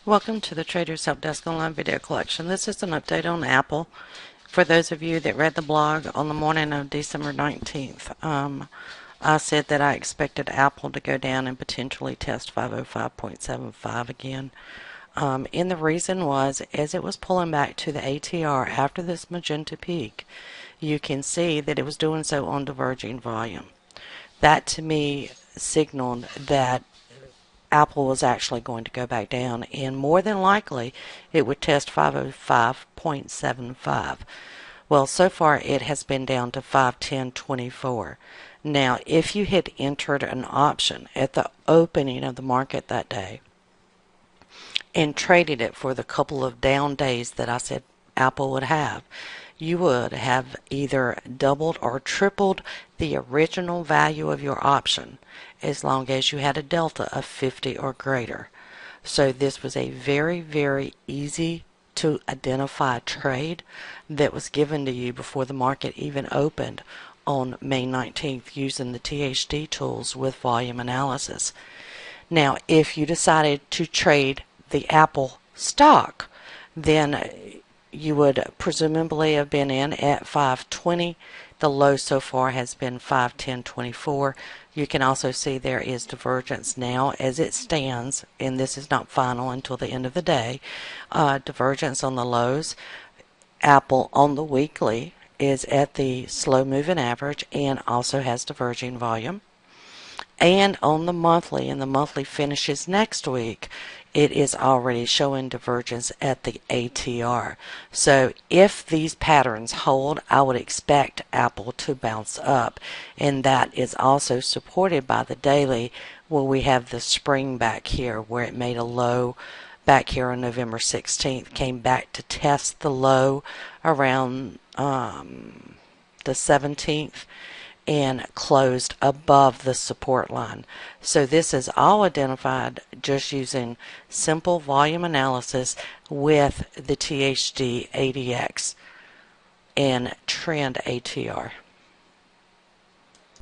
Welcome to the Trader's Help Desk Online Video Collection. This is an update on Apple. For those of you that read the blog on the morning of December 19th, I said that I expected Apple to go down and potentially test 505.75 again. And the reason was, as it was pulling back to the ATR after this magenta peak, you can see that it was doing so on diverging volume. That to me signaled that Apple was actually going to go back down, and more than likely it would test 505.75. Well, so far it has been down to 510.24. Now, if you had entered an option at the opening of the market that day and traded it for the couple of down days that I said Apple would have, you would have either doubled or tripled the original value of your option as long as you had a delta of 50 or greater. So this was a very, very easy to identify trade that was given to you before the market even opened on May 19th using the THD tools with volume analysis. Now, if you decided to trade the Apple stock, then you would presumably have been in at 520. The low so far has been 510.24. You can also see there is divergence now as it stands, and this is not final until the end of the day. Divergence on the lows. Apple on the weekly is at the slow moving average and also has diverging volume. And on the monthly, and the monthly finishes next week, it is already showing divergence at the ATR. So if these patterns hold, I would expect Apple to bounce up, and that is also supported by the daily, where we have the spring back here where it made a low back here on November 16th, came back to test the low around the 17th and closed above the support line. So this is all identified just using simple volume analysis with the THD ADX and trend ATR.